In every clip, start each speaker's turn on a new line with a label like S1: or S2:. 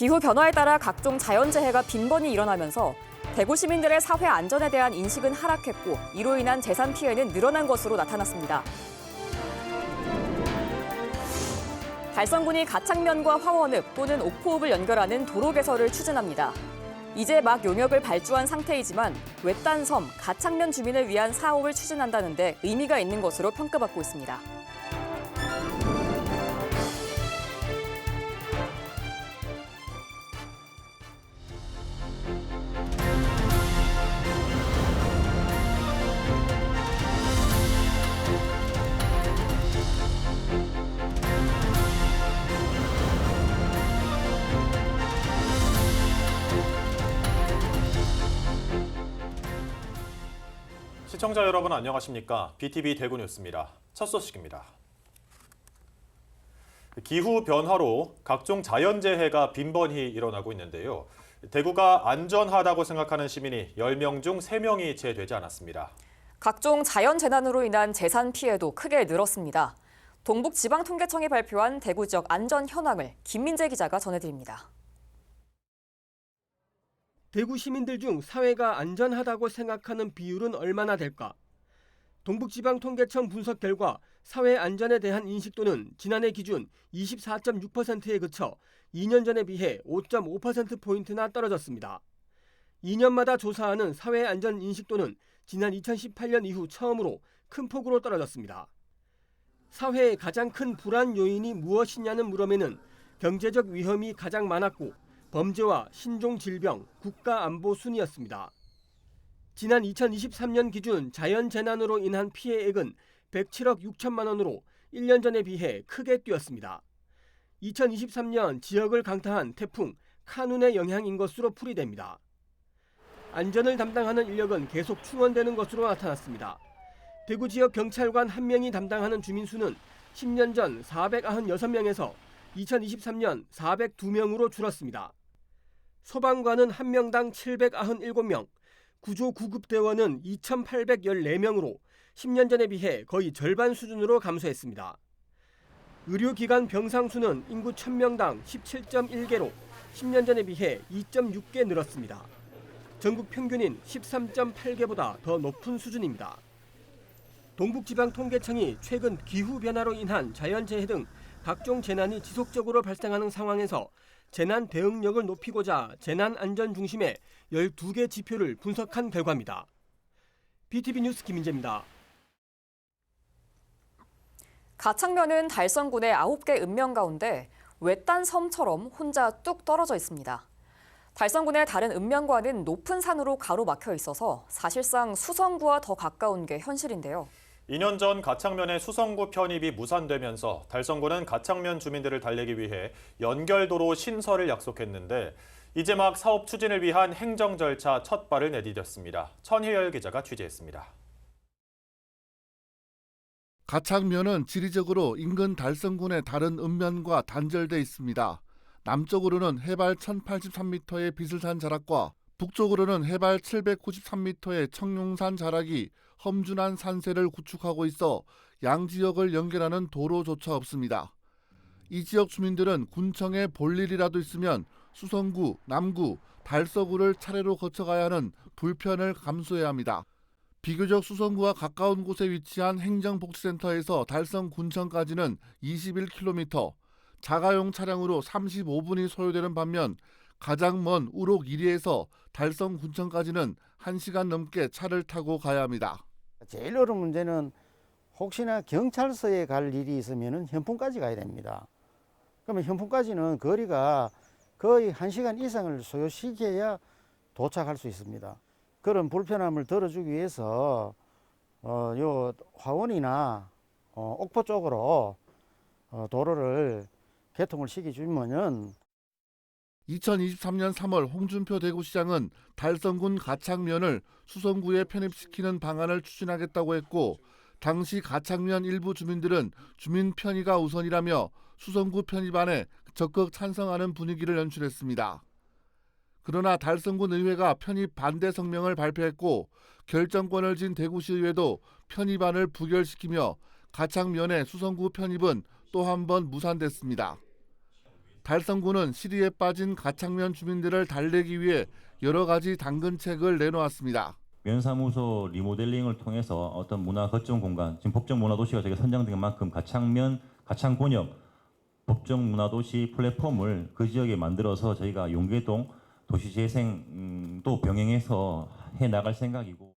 S1: 기후 변화에 따라 각종 자연재해가 빈번히 일어나면서 대구 시민들의 사회 안전에 대한 인식은 하락했고 이로 인한 재산 피해는 늘어난 것으로 나타났습니다. 달성군이 가창면과 화원읍 또는 옥포읍을 연결하는 도로 개설을 추진합니다. 이제 막 용역을 발주한 상태이지만 외딴 섬, 가창면 주민을 위한 사업을 추진한다는 데 의미가 있는 것으로 평가받고 있습니다.
S2: 시청자 여러분 안녕하십니까? BTV 대구 뉴스입니다. 첫 소식입니다. 기후 변화로 각종 자연재해가 빈번히 일어나고 있는데요. 대구가 안전하다고 생각하는 시민이 10명 중 3명이 채 되지 않았습니다.
S1: 각종 자연재난으로 인한 재산 피해도 크게 늘었습니다. 동북지방통계청이 발표한 대구 지역 안전 현황을 김민재 기자가 전해드립니다.
S3: 대구 시민들 중 사회가 안전하다고 생각하는 비율은 얼마나 될까? 동북지방통계청 분석 결과 사회 안전에 대한 인식도는 지난해 기준 24.6%에 그쳐 2년 전에 비해 5.5%포인트나 떨어졌습니다. 2년마다 조사하는 사회 안전 인식도는 지난 2018년 이후 처음으로 큰 폭으로 떨어졌습니다. 사회의 가장 큰 불안 요인이 무엇이냐는 물음에는 경제적 위험이 가장 많았고 범죄와 신종 질병, 국가 안보 순이었습니다. 지난 2023년 기준 자연재난으로 인한 피해액은 107억 6천만 원으로 1년 전에 비해 크게 뛰었습니다. 2023년 지역을 강타한 태풍 카눈의 영향인 것으로 풀이됩니다. 안전을 담당하는 인력은 계속 충원되는 것으로 나타났습니다. 대구 지역 경찰관 1명이 담당하는 주민 수는 10년 전 496명에서 2023년 402명으로 줄었습니다. 소방관은 1명당 797명, 구조구급대원은 2,814명으로 10년 전에 비해 거의 절반 수준으로 감소했습니다. 의료기관 병상 수는 인구 1,000명당 17.1개로 10년 전에 비해 2.6개 늘었습니다. 전국 평균인 13.8개보다 더 높은 수준입니다. 동북지방통계청이 최근 기후변화로 인한 자연재해 등 각종 재난이 지속적으로 발생하는 상황에서 재난 대응력을 높이고자 재난 안전 중심의 12개 지표를 분석한 결과입니다. BTV 뉴스 김민재입니다.
S1: 가창면은 달성군의 9개 읍면 가운데 외딴 섬처럼 혼자 뚝 떨어져 있습니다. 달성군의 다른 읍면과는 높은 산으로 가로막혀 있어서 사실상 수성구와 더 가까운 게 현실인데요.
S2: 2년 전 가창면의 수성구 편입이 무산되면서 달성군은 가창면 주민들을 달래기 위해 연결도로 신설을 약속했는데 이제 막 사업 추진을 위한 행정 절차 첫 발을 내디뎠습니다. 천희열 기자가 취재했습니다.
S4: 가창면은 지리적으로 인근 달성군의 다른 읍면과 단절돼 있습니다. 남쪽으로는 해발 1,083m의 비슬산 자락과 북쪽으로는 해발 793m의 청룡산 자락이 험준한 산세를 구축하고 있어 양 지역을 연결하는 도로조차 없습니다. 이 지역 주민들은 군청에 볼 일이라도 있으면 수성구, 남구, 달서구를 차례로 거쳐가야 하는 불편을 감수해야 합니다. 비교적 수성구와 가까운 곳에 위치한 행정복지센터에서 달성군청까지는 21km, 자가용 차량으로 35분이 소요되는 반면 가장 먼 우록 1리에서 달성군청까지는 1시간 넘게 차를 타고 가야 합니다.
S5: 제일 어려운 문제는 혹시나 경찰서에 갈 일이 있으면 현풍까지 가야 됩니다. 그러면 현풍까지는 거리가 거의 1시간 이상을 소요시켜야 도착할 수 있습니다. 그런 불편함을 덜어주기 위해서 요 화원이나 옥포 쪽으로 도로를 개통을 시켜주면은
S4: 2023년 3월 홍준표 대구시장은 달성군 가창면을 수성구에 편입시키는 방안을 추진하겠다고 했고 당시 가창면 일부 주민들은 주민 편의가 우선이라며 수성구 편입안에 적극 찬성하는 분위기를 연출했습니다. 그러나 달성군 의회가 편입 반대 성명을 발표했고 결정권을 쥔 대구시의회도 편입안을 부결시키며 가창면의 수성구 편입은 또 한 번 무산됐습니다. 달성군은 시리에 빠진 가창면 주민들을 달래기 위해 여러 가지 당근책을 내놓았습니다.
S6: 면사무소 리모델링을 통해서 어떤 문화 거점 공간, 지금 법정 문화도시가 저희가 선정된 만큼 가창면, 가창곤역, 법정 문화도시 플랫폼을 그 지역에 만들어서 저희가 용계동 도시재생도 병행해서 해나갈 생각이고.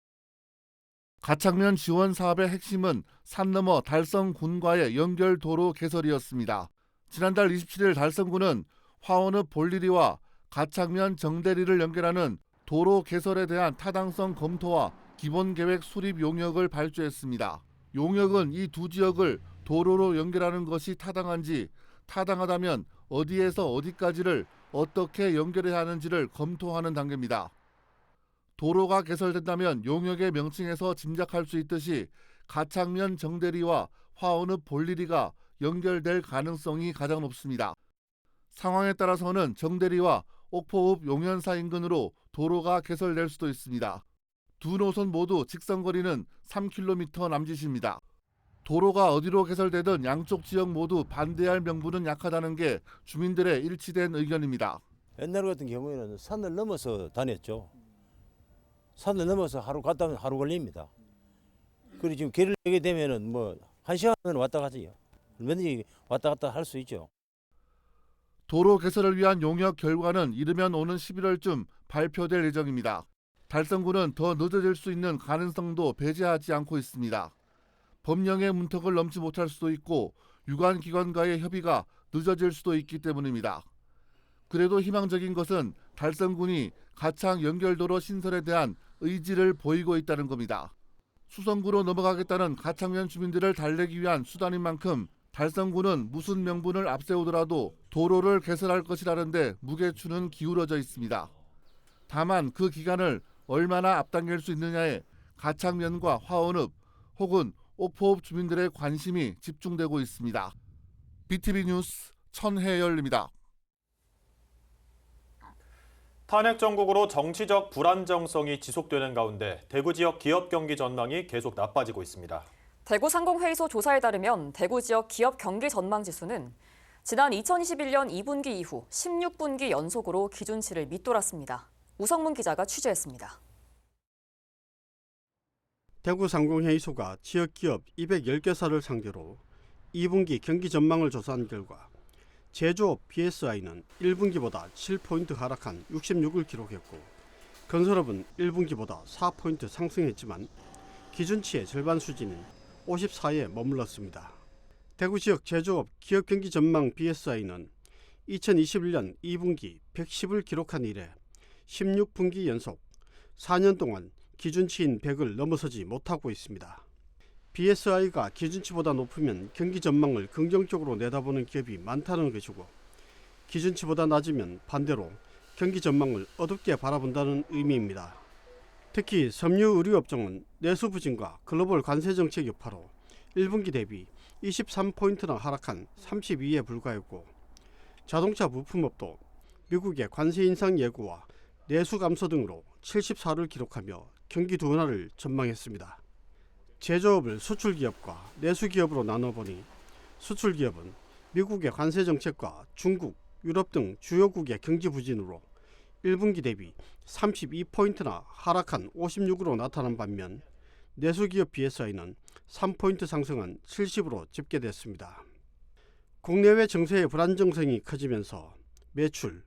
S4: 가창면 지원 사업의 핵심은 산 너머 달성군과의 연결 도로 개설이었습니다. 지난달 27일 달성군은 화원읍 볼리리와 가창면 정대리를 연결하는 도로 개설에 대한 타당성 검토와 기본계획 수립 용역을 발주했습니다. 용역은 이 두 지역을 도로로 연결하는 것이 타당한지, 타당하다면 어디에서 어디까지를 어떻게 연결해야 하는지를 검토하는 단계입니다. 도로가 개설된다면 용역의 명칭에서 짐작할 수 있듯이 가창면 정대리와 화원읍 볼리리가 연결될 가능성이 가장 높습니다. 상황에 따라서는 정대리와 옥포읍 용현사 인근으로 도로가 개설될 수도 있습니다. 두 노선 모두 직선거리는 3km 남짓입니다. 도로가 어디로 개설되든 양쪽 지역 모두 반대할 명분은 약하다는 게 주민들의 일치된 의견입니다.
S7: 옛날 같은 경우에는 산을 넘어서 다녔죠. 산을 넘어서 하루 갔다 오면 하루 걸립니다. 그리고 지금 길을 내게 되면은 뭐 1시간은 왔다 가지요. 얼마든지 왔다 갔다 할 수 있죠.
S4: 도로 개설을 위한 용역 결과는 이르면 오는 11월쯤 발표될 예정입니다. 달성군은 더 늦어질 수 있는 가능성도 배제하지 않고 있습니다. 법령의 문턱을 넘지 못할 수도 있고 유관기관과의 협의가 늦어질 수도 있기 때문입니다. 그래도 희망적인 것은 달성군이 가창 연결도로 신설에 대한 의지를 보이고 있다는 겁니다. 수성구로 넘어가겠다는 가창면 주민들을 달래기 위한 수단인 만큼 달성군은 무슨 명분을 앞세우더라도 도로를 개설할 것이라는데 무게추는 기울어져 있습니다. 다만 그 기간을 얼마나 앞당길 수 있느냐에 가창면과 화원읍 혹은 옥포읍 주민들의 관심이 집중되고 있습니다. BTV 뉴스 천혜열입니다.
S2: 탄핵 정국으로 정치적 불안정성이 지속되는 가운데 대구 지역 기업 경기 전망이 계속 나빠지고 있습니다.
S1: 대구 상공회의소 조사에 따르면 대구 지역 기업 경기 전망 지수는 지난 2021년 2분기 이후 16분기 연속으로 기준치를 밑돌았습니다. 우성문 기자가 취재했습니다.
S8: 대구 상공회의소가 지역 기업 210개사를 상대로 2분기 경기 전망을 조사한 결과 제조업 BSI는 1분기보다 7포인트 하락한 66을 기록했고 건설업은 1분기보다 4포인트 상승했지만 기준치의 절반 수준인 54에 머물렀습니다. 대구 지역 제조업 기업 경기 전망 BSI는 2021년 2분기 110을 기록한 이래 16분기 연속 4년 동안 기준치인 100을 넘어서지 못하고 있습니다. BSI가 기준치보다 높으면 경기 전망을 긍정적으로 내다보는 기업이 많다는 것이고 기준치보다 낮으면 반대로 경기 전망을 어둡게 바라본다는 의미입니다. 특히 섬유 의류업종은 내수 부진과 글로벌 관세 정책 여파로 1분기 대비 23포인트나 하락한 32에 불과했고 자동차 부품업도 미국의 관세 인상 예고와 내수 감소 등으로 74를 기록하며 경기 둔화를 전망했습니다. 제조업을 수출기업과 내수기업으로 나눠보니 수출기업은 미국의 관세 정책과 중국, 유럽 등 주요국의 경기 부진으로 1분기 대비 32포인트나 하락한 56으로 나타난 반면 내수기업 BSI는 3포인트 상승한 70으로 집계됐습니다. 국내외 정세의 불안정성이 커지면서 매출,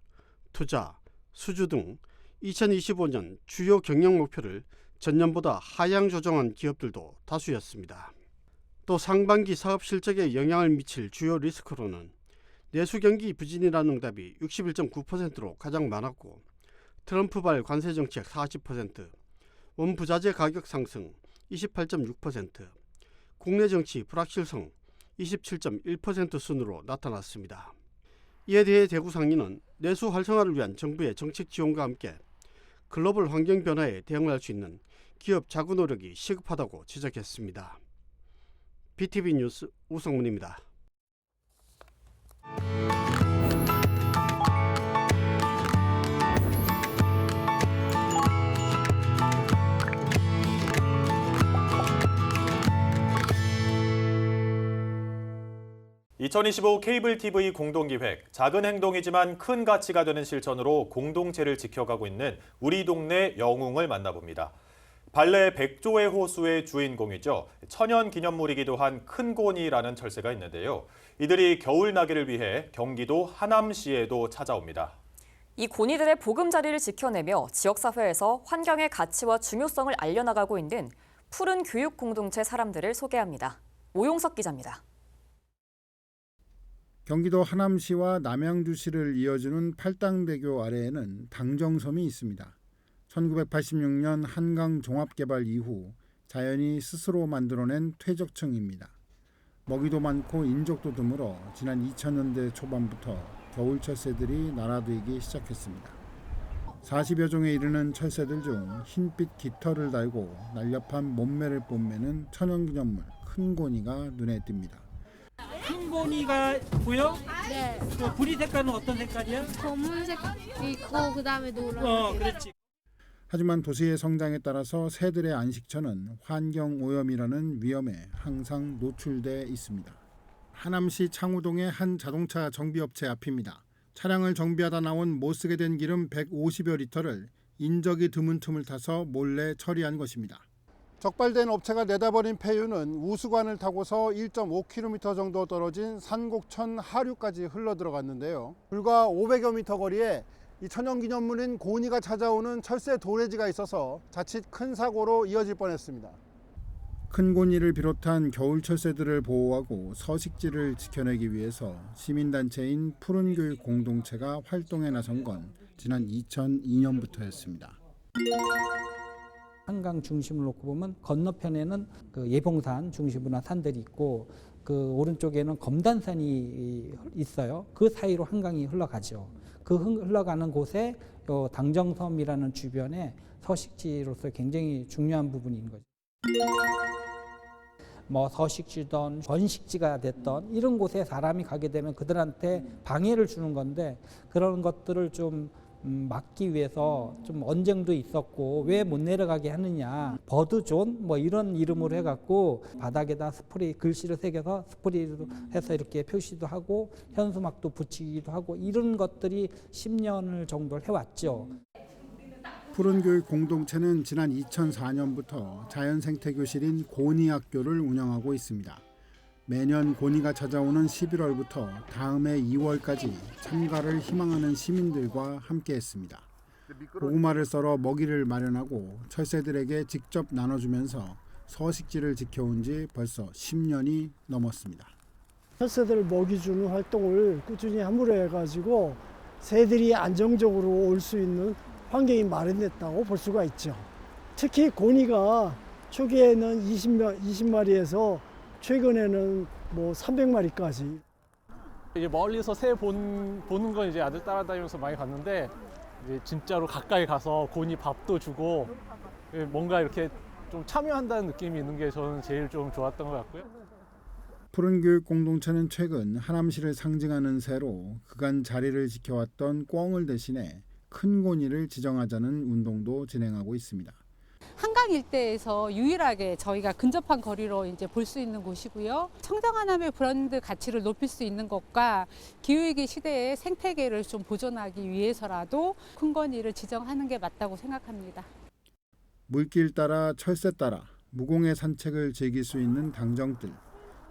S8: 투자, 수주 등 2025년 주요 경영 목표를 전년보다 하향 조정한 기업들도 다수였습니다. 또 상반기 사업 실적에 영향을 미칠 주요 리스크로는 내수 경기 부진이라는 응답이 61.9%로 가장 많았고 트럼프발 관세 정책 40%, 원부자재 가격 상승 28.6%, 국내 정치 불확실성 27.1% 순으로 나타났습니다. 이에 대해 대구상인은 내수 활성화를 위한 정부의 정책 지원과 함께 글로벌 환경 변화에 대응할 수 있는 기업 자구 노력이 시급하다고 지적했습니다. BTV 뉴스 우성문입니다.
S2: 2025 케이블 TV 공동기획, 작은 행동이지만 큰 가치가 되는 실천으로 공동체를 지켜가고 있는 우리 동네 영웅을 만나봅니다. 발레 백조의 호수의 주인공이죠. 천연 기념물이기도 한 큰고니라는 철새가 있는데요. 이들이 겨울 나기를 위해 경기도 하남시에도 찾아옵니다.
S1: 이 고니들의 보금자리를 지켜내며 지역사회에서 환경의 가치와 중요성을 알려나가고 있는 푸른 교육 공동체 사람들을 소개합니다. 오용석 기자입니다.
S9: 경기도 하남시와 남양주시를 이어주는 팔당대교 아래에는 당정섬이 있습니다. 1986년 한강 종합개발 이후 자연이 스스로 만들어낸 퇴적층입니다. 먹이도 많고 인적도 드물어 지난 2000년대 초반부터 겨울 철새들이 날아들기 시작했습니다. 40여 종에 이르는 철새들 중 흰빛 깃털을 달고 날렵한 몸매를 뽐내는 천연기념물 큰고니가 눈에 띕니다.
S3: 큰고니가 보여?
S10: 네,
S3: 그 부리 색깔은 어떤 색깔이야?
S10: 검은색 있고 그다음에 노란색.
S3: 그렇지.
S9: 하지만 도시의 성장에 따라서 새들의 안식처는 환경 오염이라는 위험에 항상 노출돼 있습니다. 하남시 창우동의 한 자동차 정비업체 앞입니다. 차량을 정비하다 나온 못쓰게 된 기름 150여 리터를 인적이 드문 틈을 타서 몰래 처리한 것입니다. 적발된 업체가 내다버린 폐유는 우수관을 타고서 1.5km 정도 떨어진 산곡천 하류까지 흘러들어갔는데요. 불과 500여 미터 거리에 이 천연기념물인 고니가 찾아오는 철새 도래지가 있어서 자칫 큰 사고로 이어질 뻔했습니다. 큰 고니를 비롯한 겨울 철새들을 보호하고 서식지를 지켜내기 위해서 시민단체인 푸른교육 공동체가 활동에 나선 건 지난 2002년부터였습니다.
S11: 한강 중심을 놓고 보면 건너편에는 그 예봉산 중심부나 산들이 있고 그 오른쪽에는 검단산이 있어요. 그 사이로 한강이 흘러가죠. 그 흘러가는 곳에 당정섬이라는 주변에 서식지로서 굉장히 중요한 부분인 거죠. 뭐 서식지든 번식지가 됐던 이런 곳에 사람이 가게 되면 그들한테 방해를 주는 건데 그런 것들을 좀 막기 위해서 좀 언쟁도 있었고 왜 못 내려가게 하느냐 버드존 뭐 이런 이름으로 해갖고 바닥에다 스프레이 글씨를 새겨서 스프레이로 해서 이렇게 표시도 하고 현수막도 붙이기도 하고 이런 것들이 10년을 정도 해왔죠.
S9: 푸른교육 공동체는 지난 2004년부터 자연생태교실인 고니학교를 운영하고 있습니다. 매년 고니가 찾아오는 11월부터 다음해 2월까지 참가를 희망하는 시민들과 함께했습니다. 고구마를 썰어 먹이를 마련하고 철새들에게 직접 나눠주면서 서식지를 지켜온 지 벌써 10년이 넘었습니다.
S12: 철새들 먹이 주는 활동을 꾸준히 함으로 해가지고 새들이 안정적으로 올 수 있는 환경이 마련됐다고 볼 수가 있죠. 특히 고니가 초기에는 20마리에서 최근에는 뭐 300마리까지.
S13: 이제 멀리서 새 보는 건 이제 아들 따라다니면서 많이 봤는데 이제 진짜로 가까이 가서 고니 밥도 주고 뭔가 이렇게 좀 참여한다는 느낌이 있는 게 저는 제일 좀 좋았던 것 같고요.
S9: 푸른교육 공동체는 최근 하남시를 상징하는 새로 그간 자리를 지켜왔던 꿩을 대신해 큰 고니를 지정하자는 운동도 진행하고 있습니다.
S14: 한강 일대에서 유일하게 저희가 근접한 거리로 이제 볼 수 있는 곳이고요. 청정하남의 브랜드 가치를 높일 수 있는 것과 기후위기 시대의 생태계를 좀 보존하기 위해서라도 큰 고니를 지정하는 게 맞다고 생각합니다.
S9: 물길 따라 철새 따라 무공의 산책을 즐길 수 있는 당정들.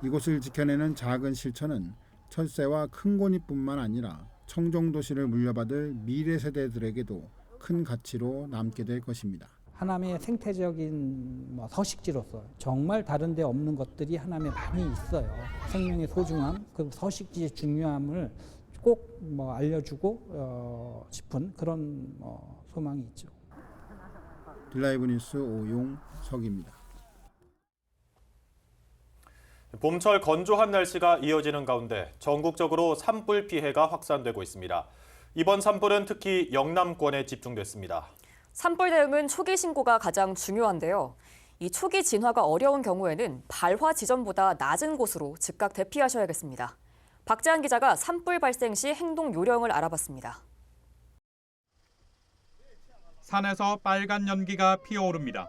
S9: 이곳을 지켜내는 작은 실천은 철새와 큰 고니뿐만 아니라 청정도시를 물려받을 미래 세대들에게도 큰 가치로 남게 될 것입니다.
S11: 하남의 생태적인 서식지로서 정말 다른 데 없는 것들이 하남에 많이 있어요. 생명의 소중함, 그 서식지의 중요함을 꼭 알려주고 싶은 그런 소망이 있죠.
S9: 딜라이브 뉴스 오용석입니다.
S2: 봄철 건조한 날씨가 이어지는 가운데 전국적으로 산불 피해가 확산되고 있습니다. 이번 산불은 특히 영남권에 집중됐습니다.
S1: 산불 대응은 초기 신고가 가장 중요한데요. 이 초기 진화가 어려운 경우에는 발화 지점보다 낮은 곳으로 즉각 대피하셔야겠습니다. 박재한 기자가 산불 발생 시 행동 요령을 알아봤습니다.
S15: 산에서 빨간 연기가 피어오릅니다.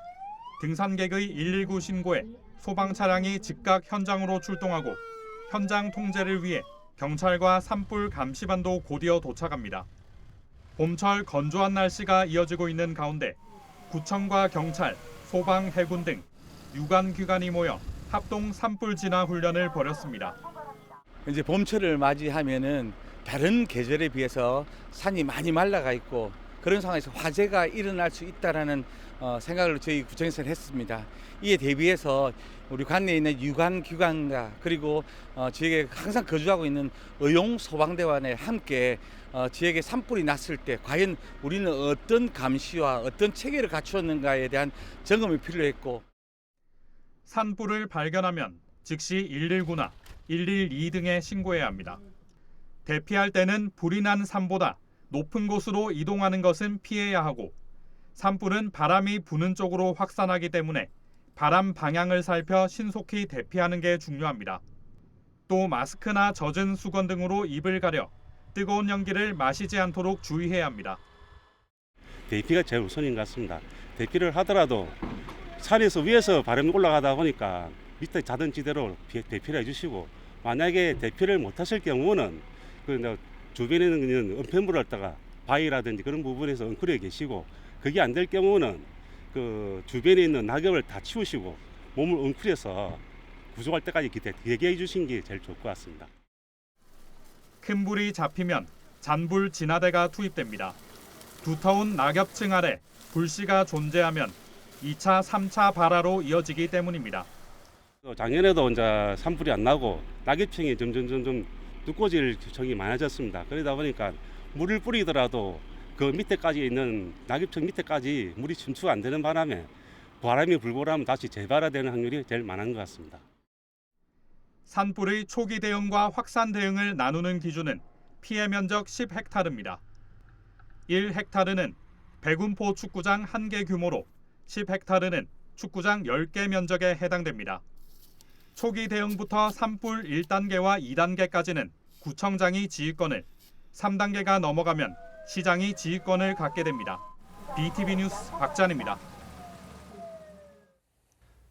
S15: 등산객의 119 신고에 소방 차량이 즉각 현장으로 출동하고 현장 통제를 위해 경찰과 산불 감시반도 곧이어 도착합니다. 봄철 건조한 날씨가 이어지고 있는 가운데 구청과 경찰, 소방, 해군 등 유관기관이 모여 합동 산불 진화 훈련을 벌였습니다.
S16: 이제 봄철을 맞이하면은 다른 계절에 비해서 산이 많이 말라가 있고 그런 상황에서 화재가 일어날 수 있다라는 생각을 저희 구청에서는 했습니다. 이에 대비해서 우리 관내에 있는 유관기관과 그리고 지역에 항상 거주하고 있는 의용 소방대원에 함께 지역에 산불이 났을 때 과연 우리는 어떤 감시와 어떤 체계를 갖추었는가에 대한 점검이 필요했고,
S15: 산불을 발견하면 즉시 119나 112 등에 신고해야 합니다. 대피할 때는 불이 난 산보다 높은 곳으로 이동하는 것은 피해야 하고, 산불은 바람이 부는 쪽으로 확산하기 때문에 바람 방향을 살펴 신속히 대피하는 게 중요합니다. 또 마스크나 젖은 수건 등으로 입을 가려 뜨거운 연기를 마시지 않도록 주의해야 합니다.
S17: 대피가 제일 우선인 것 같습니다. 대피를 하더라도 산에서 위에서 바람이 올라가다 보니까 밑에 자던 지대로 대피를 해주시고, 만약에 대피를 못하실 경우는 주변에 있는 은폐물을 갖다가 바위라든지 그런 부분에서 엉클해 계시고, 그게 안 될 경우는 그 주변에 있는 낙엽을 다 치우시고 몸을 엉클해서 구조할 때까지 대기해 주신 게 제일 좋을 것 같습니다.
S15: 큰 불이 잡히면 잔불 진화대가 투입됩니다. 두터운 낙엽층 아래 불씨가 존재하면 2차, 3차 발화로 이어지기 때문입니다.
S17: 작년에도 이제 산불이 안 나고 낙엽층이 점점 두꺼워질 청이 많아졌습니다. 그러다 보니까 물을 뿌리더라도 그 밑에까지 있는 낙엽층 밑에까지 물이 침투가 안 되는 바람에 바람이 불고 나면 다시 재발화되는 확률이 제일 많은 것 같습니다.
S15: 산불의 초기 대응과 확산 대응을 나누는 기준은 피해 면적 10헥타르입니다. 1헥타르는 백운포 축구장 1개 규모로 10헥타르는 축구장 10개 면적에 해당됩니다. 초기 대응부터 산불 1단계와 2단계까지는 구청장이 지휘권을, 3단계가 넘어가면 시장이 지휘권을 갖게 됩니다. BTV 뉴스 박찬입니다.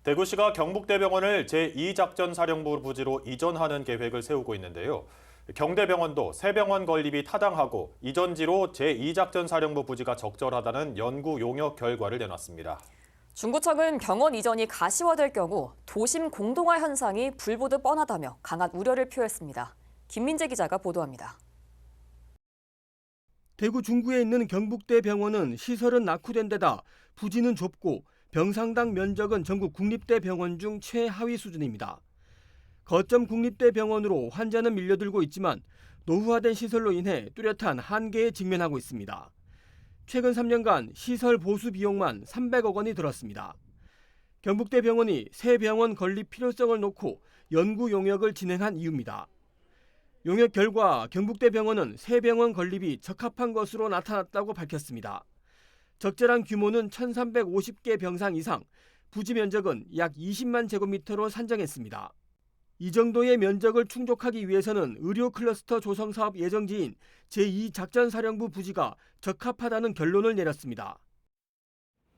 S2: 대구시가 경북대병원을 제2작전사령부 부지로 이전하는 계획을 세우고 있는데요. 경대병원도 새 병원 건립이 타당하고 이전지로 제2작전사령부 부지가 적절하다는 연구 용역 결과를 내놨습니다.
S1: 중구청은 병원 이전이 가시화될 경우 도심 공동화 현상이 불보듯 뻔하다며 강한 우려를 표했습니다. 김민재 기자가 보도합니다.
S3: 대구 중구에 있는 경북대 병원은 시설은 낙후된 데다 부지는 좁고 병상당 면적은 전국 국립대 병원 중 최하위 수준입니다. 거점 국립대 병원으로 환자는 밀려들고 있지만 노후화된 시설로 인해 뚜렷한 한계에 직면하고 있습니다. 최근 3년간 시설 보수 비용만 300억 원이 들었습니다. 경북대 병원이 새 병원 건립 필요성을 놓고 연구 용역을 진행한 이유입니다. 용역 결과 경북대 병원은 새 병원 건립이 적합한 것으로 나타났다고 밝혔습니다. 적절한 규모는 1350개 병상 이상, 부지 면적은 약 20만 제곱미터로 산정했습니다. 이 정도의 면적을 충족하기 위해서는 의료 클러스터 조성 사업 예정지인 제2작전사령부 부지가 적합하다는 결론을 내렸습니다.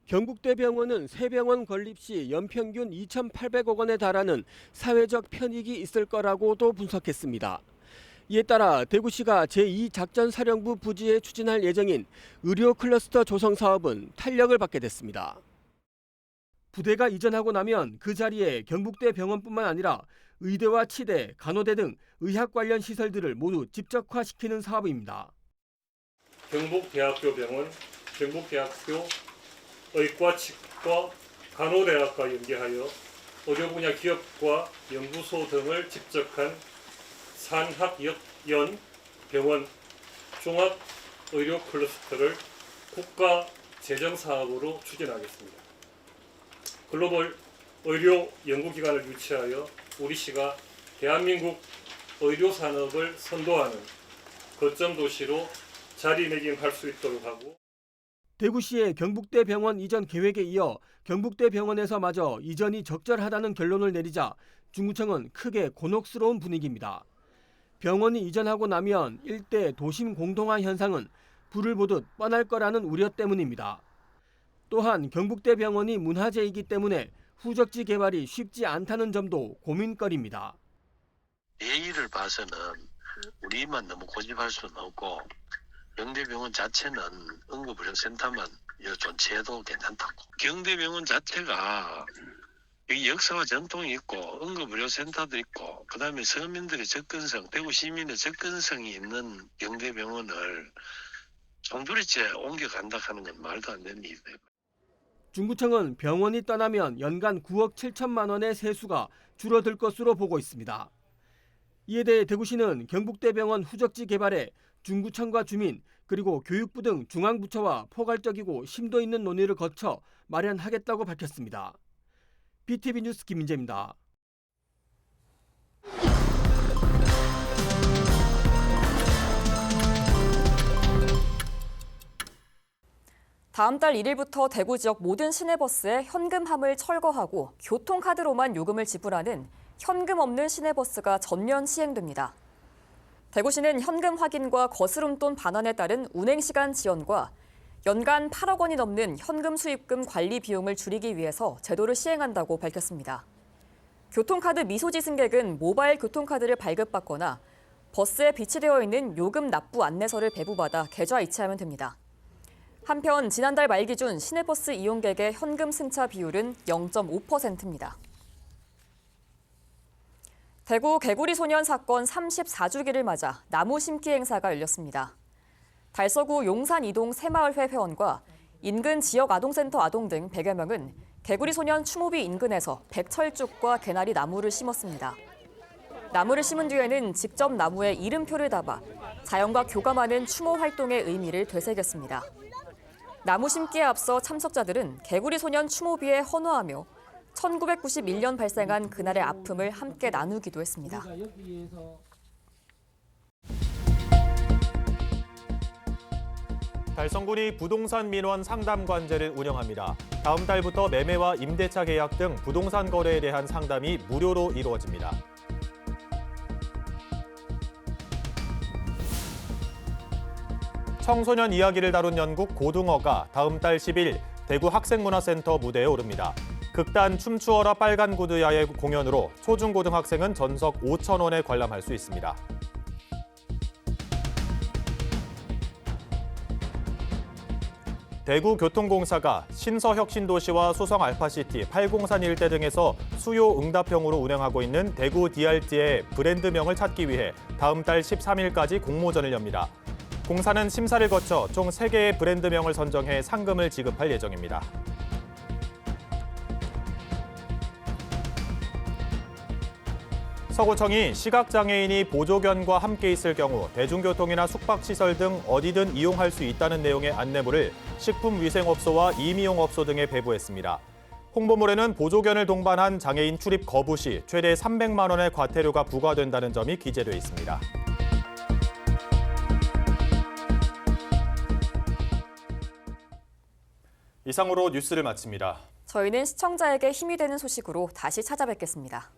S3: 경북대 병원은 새 병원 건립 시 연평균 2,800억 원에 달하는 사회적 편익이 있을 거라고도 분석했습니다. 이에 따라 대구시가 제2작전사령부 부지에 추진할 예정인 의료 클러스터 조성 사업은 탄력을 받게 됐습니다. 부대가 이전하고 나면 그 자리에 경북대 병원뿐만 아니라 의대와 치대, 간호대 등 의학 관련 시설들을 모두 집적화시키는 사업입니다.
S18: 경북대학교 병원, 경북대학교 의과, 치과, 간호대학과 연계하여 의료 분야 기업과 연구소 등을 집적한 산학연 병원 종합 의료 클러스터를 국가 재정 사업으로 추진하겠습니다. 글로벌 의료 연구기관을 유치하여 우리 시가 대한민국 의료 산업을 선도하는 거점 도시로 자리매김할 수 있도록 하고,
S3: 대구시의 경북대 병원 이전 계획에 이어 경북대 병원에서마저 이전이 적절하다는 결론을 내리자 중구청은 크게 곤혹스러운 분위기입니다. 병원이 이전하고 나면 일대 도심 공동화 현상은 불을 보듯 뻔할 거라는 우려 때문입니다. 또한 경북대 병원이 문화재이기 때문에 후적지 개발이 쉽지 않다는 점도 고민거리입니다.
S19: 예의를 봐서는 우리만 너무 고집할 수는 없고 경대병원 자체는 응급의료센터만 존치해도 괜찮다고. 경대병원 자체가 여기 역사와 전통이 있고 응급의료센터도 있고 그다음에 서민들의 접근성, 대구 시민의 접근성이 있는 경대병원을 송두리째 옮겨간다 하는 건 말도 안 되는 일이에요.
S3: 중구청은 병원이 떠나면 연간 9억 7천만 원의 세수가 줄어들 것으로 보고 있습니다. 이에 대해 대구시는 경북대병원 후적지 개발에 중구청과 주민 그리고 교육부 등 중앙부처와 포괄적이고 심도 있는 논의를 거쳐 마련하겠다고 밝혔습니다. BTV 뉴스 김민재입니다.
S1: 다음 달 1일부터 대구 지역 모든 시내버스에 현금함을 철거하고 교통카드로만 요금을 지불하는 현금 없는 시내버스가 전면 시행됩니다. 대구시는 현금 확인과 거스름돈 반환에 따른 운행시간 지연과 연간 8억 원이 넘는 현금 수입금 관리 비용을 줄이기 위해서 제도를 시행한다고 밝혔습니다. 교통카드 미소지 승객은 모바일 교통카드를 발급받거나 버스에 비치되어 있는 요금 납부 안내서를 배부받아 계좌 이체하면 됩니다. 한편 지난달 말 기준 시내버스 이용객의 현금 승차 비율은 0.5%입니다. 대구 개구리 소년 사건 34주기를 맞아 나무 심기 행사가 열렸습니다. 달서구 용산 이동 새마을회 회원과 인근 지역 아동센터 아동 등 100여 명은 개구리 소년 추모비 인근에서 백철쭉과 개나리 나무를 심었습니다. 나무를 심은 뒤에는 직접 나무에 이름표를 담아 자연과 교감하는 추모 활동의 의미를 되새겼습니다. 나무 심기에 앞서 참석자들은 개구리 소년 추모비에 헌화하며 1991년 발생한 그날의 아픔을 함께 나누기도 했습니다.
S2: 달성군이 부동산 민원 상담 관제를 운영합니다. 다음 달부터 매매와 임대차 계약 등 부동산 거래에 대한 상담이 무료로 이루어집니다. 청소년 이야기를 다룬 연극 고등어가 다음 달 10일 대구 학생문화센터 무대에 오릅니다. 극단 춤추어라 빨간 구두야의 공연으로 초중고등학생은 전석 5,000원에 관람할 수 있습니다. 대구교통공사가 신서혁신도시와 수성알파시티, 팔공산 일대 등에서 수요 응답형으로 운영하고 있는 대구 DRT의 브랜드명을 찾기 위해 다음 달 13일까지 공모전을 엽니다. 공사는 심사를 거쳐 총 3개의 브랜드명을 선정해 상금을 지급할 예정입니다. 서구청이 시각장애인이 보조견과 함께 있을 경우 대중교통이나 숙박시설 등 어디든 이용할 수 있다는 내용의 안내물을 식품위생업소와 이미용업소 등에 배부했습니다. 홍보물에는 보조견을 동반한 장애인 출입 거부 시 최대 300만 원의 과태료가 부과된다는 점이 기재돼 있습니다. 이상으로 뉴스를 마칩니다.
S1: 저희는 시청자에게 힘이 되는 소식으로 다시 찾아뵙겠습니다.